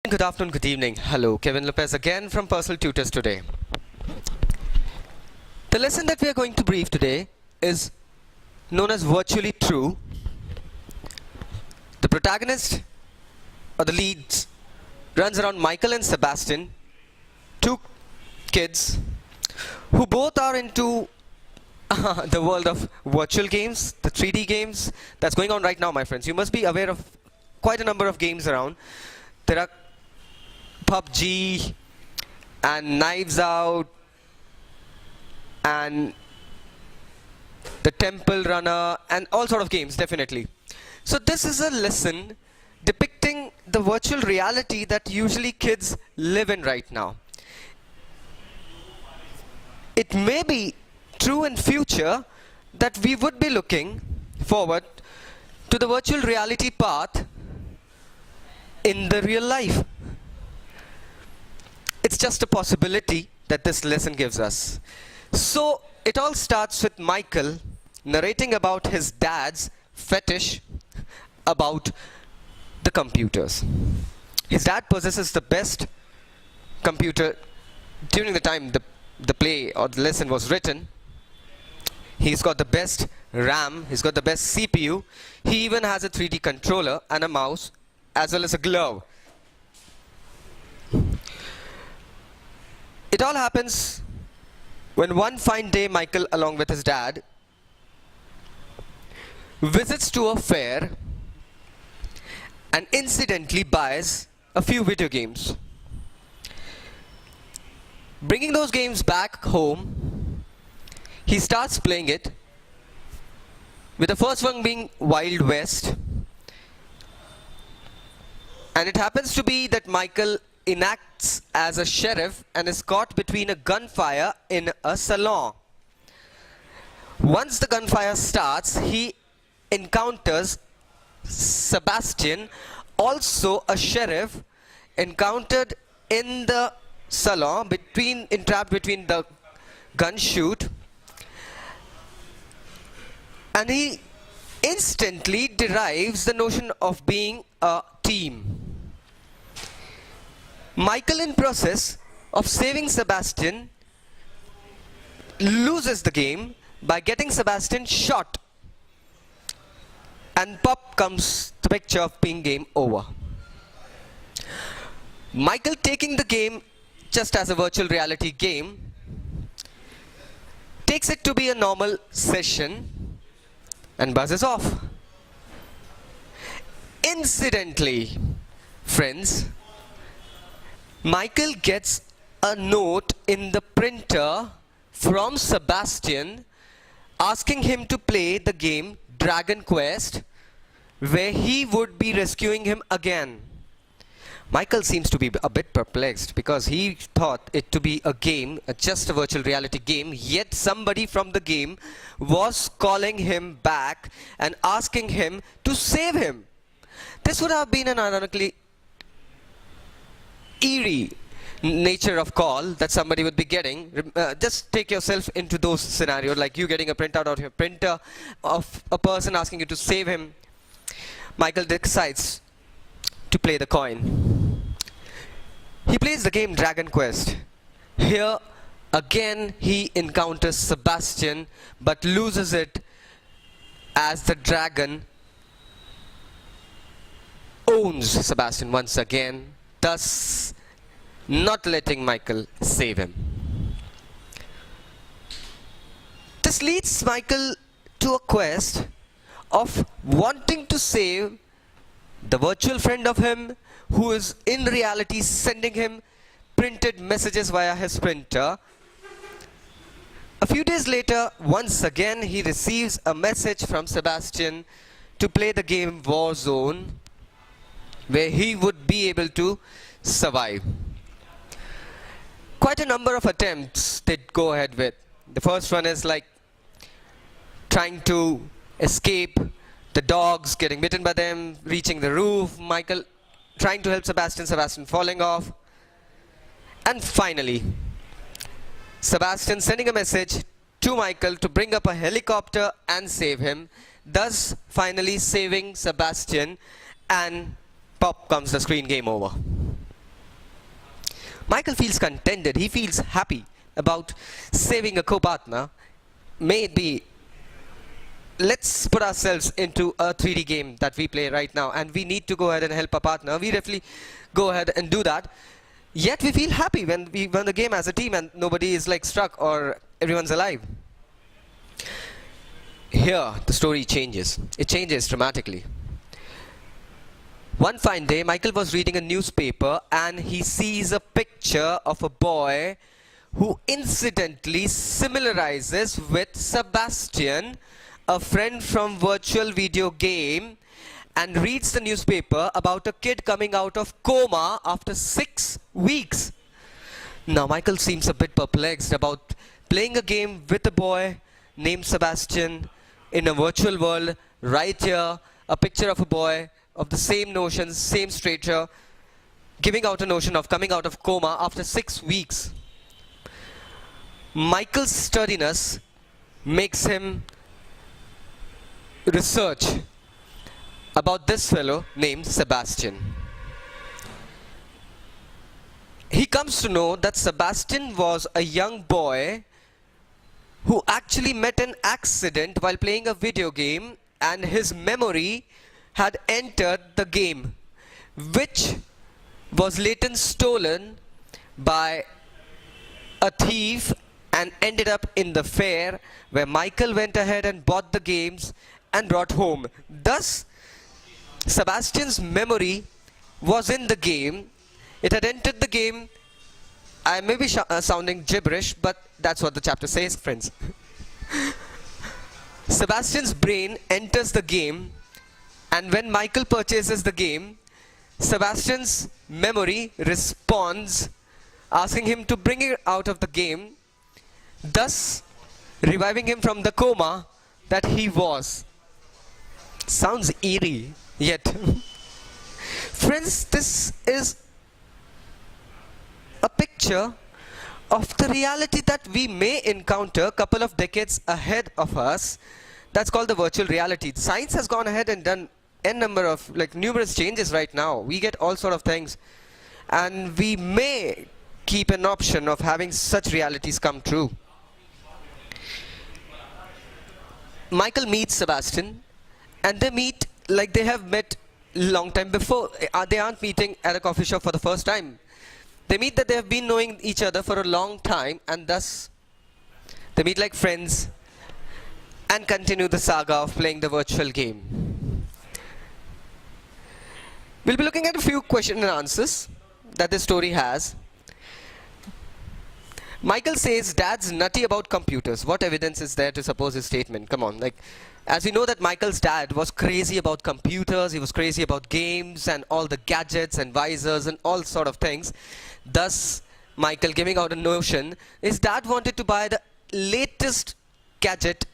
Good afternoon, good evening. Hello, Kevin Lopez again from Personal Tutors today. The lesson that we are going to brief today is known as Virtually True. The protagonist or the leads runs around Michael and Sebastian, two kids who both are into the world of virtual games, the 3D games that's going on right now, my friends. You must be aware of quite a number of games around. There are PUBG and Knives Out and the Temple Runner and all sort of games, definitely. So this is a lesson depicting the virtual reality that usually kids live in right now. It may be true in future that we would be looking forward to the virtual reality path in the real life. It's just a possibility that this lesson gives us. So it all starts with Michael narrating about his dad's fetish about the computers. His dad possesses the best computer during the time the play or the lesson was written. He's got the best RAM, he's got the best CPU, he even has a 3D controller and a mouse as well as a glove. It all happens when one fine day Michael, along with his dad, visits to a fair and incidentally buys a few video games. Bringing those games back home, he starts playing it, with the first one being Wild West. And it happens to be that Michael enacts as a sheriff and is caught between a gunfire in a salon. Once the gunfire starts, he encounters Sebastian, also a sheriff, encountered in the salon, entrapped between the gun shoot, and he instantly derives the notion of being a team. Michael, in process of saving Sebastian, loses the game by getting Sebastian shot, and pop comes the picture of being game over. Michael, taking the game just as a virtual reality game, takes it to be a normal session and buzzes off. Incidentally, friends, Michael gets a note in the printer from Sebastian asking him to play the game Dragon Quest, where he would be rescuing him again. Michael seems to be a bit perplexed because he thought it to be a game, just a virtual reality game, yet somebody from the game was calling him back and asking him to save him. This would have been an ironically eerie nature of call that somebody would be getting. Just take yourself into those scenarios, like you getting a printout out of your printer of a person asking you to save him. Michael decides to play the coin. He plays the game Dragon Quest. Here again he encounters Sebastian but loses it as the dragon owns Sebastian once again, thus not letting Michael save him. This leads Michael to a quest of wanting to save the virtual friend of him who is in reality sending him printed messages via his printer. A few days later, once again he receives a message from Sebastian to play the game Warzone, where he would be able to survive. Quite a number of attempts they go ahead with. The first one is like trying to escape the dogs, getting bitten by them, reaching the roof, Michael trying to help Sebastian falling off, and finally Sebastian sending a message to Michael to bring up a helicopter and save him, thus finally saving Sebastian, and pop comes the screen, game over. Michael feels contented. He feels happy about saving a co-partner. May it be, let's put ourselves into a 3D game that we play right now, and we need to go ahead and help a partner. We definitely go ahead and do that. Yet we feel happy when we win the game as a team and nobody is like struck or everyone's alive. Here, the story changes. It changes dramatically. One fine day, Michael was reading a newspaper and he sees a picture of a boy who incidentally similarizes with Sebastian, a friend from virtual video game, and reads the newspaper about a kid coming out of coma after 6 weeks. Now Michael seems a bit perplexed about playing a game with a boy named Sebastian in a virtual world. Right here, a picture of a boy of the same notions, same stature, giving out a notion of coming out of coma after 6 weeks. Michael's sturdiness makes him research about this fellow named Sebastian. He comes to know that Sebastian was a young boy who actually met an accident while playing a video game, and his memory had entered the game, which was later stolen by a thief and ended up in the fair, where Michael went ahead and bought the games and brought home. Thus, Sebastian's memory was in the game. It had entered the game. I may be sounding gibberish, but that's what the chapter says, friends. Sebastian's brain enters the game, and when Michael purchases the game, Sebastian's memory responds, asking him to bring it out of the game, thus reviving him from the coma that he was. Sounds eerie, yet. Friends, this is a picture of the reality that we may encounter a couple of decades ahead of us. That's called the virtual reality. Science has gone ahead and done n number of numerous changes right now. We get all sort of things, and we may keep an option of having such realities come true. Michael meets Sebastian, and they meet like they have met long time before. They aren't meeting at a coffee shop for the first time. They meet that they have been knowing each other for a long time, and thus they meet like friends and continue the saga of playing the virtual game. We'll be looking at a few question and answers that this story has. Michael says dad's nutty about computers. What evidence is there to suppose his statement? Come on, as we know that Michael's dad was crazy about computers, he was crazy about games and all the gadgets and visors and all sort of things. Thus, Michael giving out a notion, his dad wanted to buy the latest gadget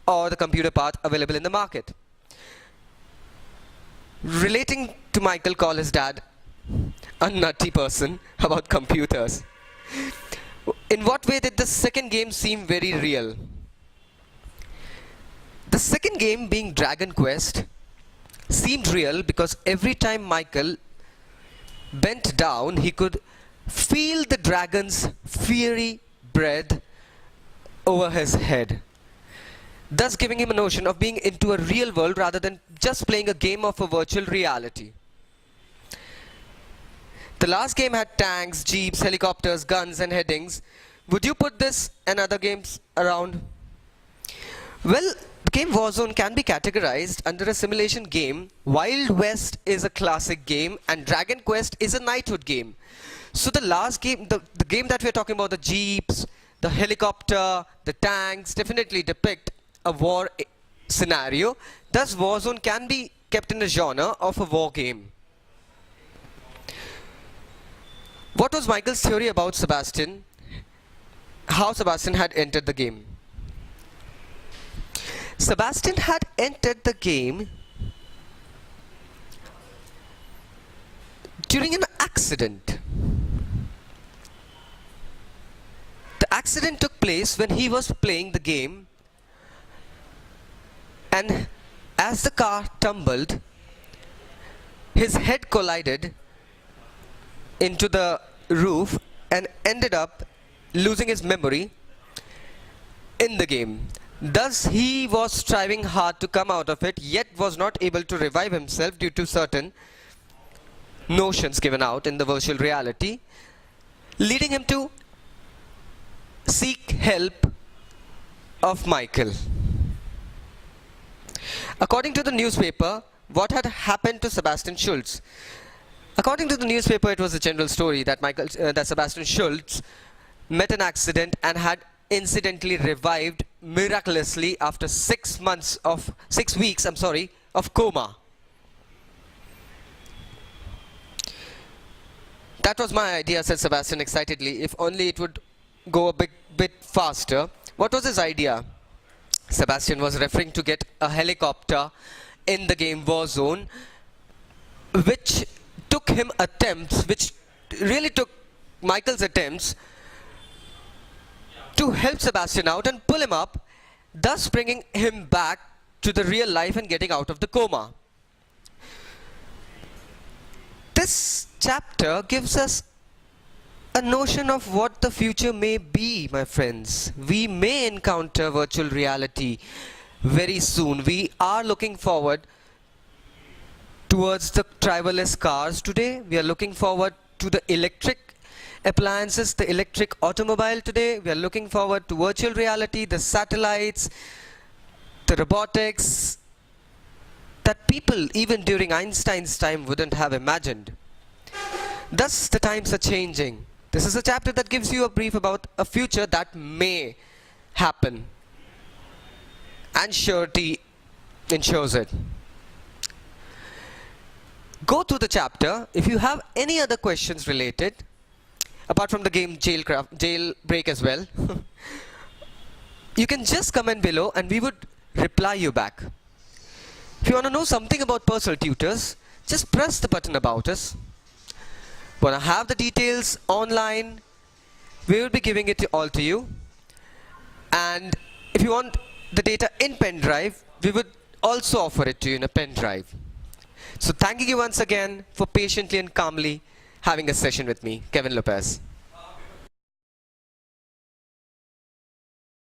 or the computer part available in the market. Relating to Michael, call his dad a nutty person about computers. In what way did the second game seem very real? The second game, being Dragon Quest, seemed real because every time Michael bent down, he could feel the dragon's fiery breath over his head, thus giving him a notion of being into a real world rather than just playing a game of a virtual reality. The last game had tanks, jeeps, helicopters, guns and headings. Would you put this and other games around? Well, the game Warzone can be categorized under a simulation game. Wild West is a classic game and Dragon Quest is a knighthood game. So the last game, the game that we're talking about, the jeeps, the helicopter, the tanks, definitely depict a war scenario. Thus Warzone can be kept in the genre of a war game. What was Michael's theory about Sebastian? How Sebastian had entered the game? Sebastian had entered the game during an accident. The accident took place when he was playing the game, and as the car tumbled, his head collided into the roof and ended up losing his memory in the game. Thus, he was striving hard to come out of it, yet was not able to revive himself due to certain notions given out in the virtual reality, leading him to seek help of Michael. According to the newspaper, what had happened to Sebastian Schultz? According to the newspaper, it was a general story that that Sebastian Schultz met an accident and had incidentally revived miraculously after 6 weeks of coma. That was my idea, said Sebastian excitedly. If only it would go a bit faster. What was his idea? Sebastian was referring to get a helicopter in the game Warzone, which really took Michael's attempts to help Sebastian out and pull him up, thus bringing him back to the real life and getting out of the coma. This chapter gives us a notion of what the future may be, my friends. We may encounter virtual reality very soon. We are looking forward towards the driverless cars today. We are looking forward to the electric appliances, the electric automobile today. We are looking forward to virtual reality, the satellites, the robotics that people even during Einstein's time wouldn't have imagined. Thus, the times are changing. This is a chapter that gives you a brief about a future that may happen, and surety ensures it. Go through the chapter. If you have any other questions related, apart from the game jailbreak as well, you can just comment below and we would reply you back. If you want to know something about personal tutors, just press the button about us. Want to have the details online, we will be giving it all to you. And if you want the data in pen drive, we would also offer it to you in a pen drive. So thanking you once again for patiently and calmly having a session with me, Kevin Lopez.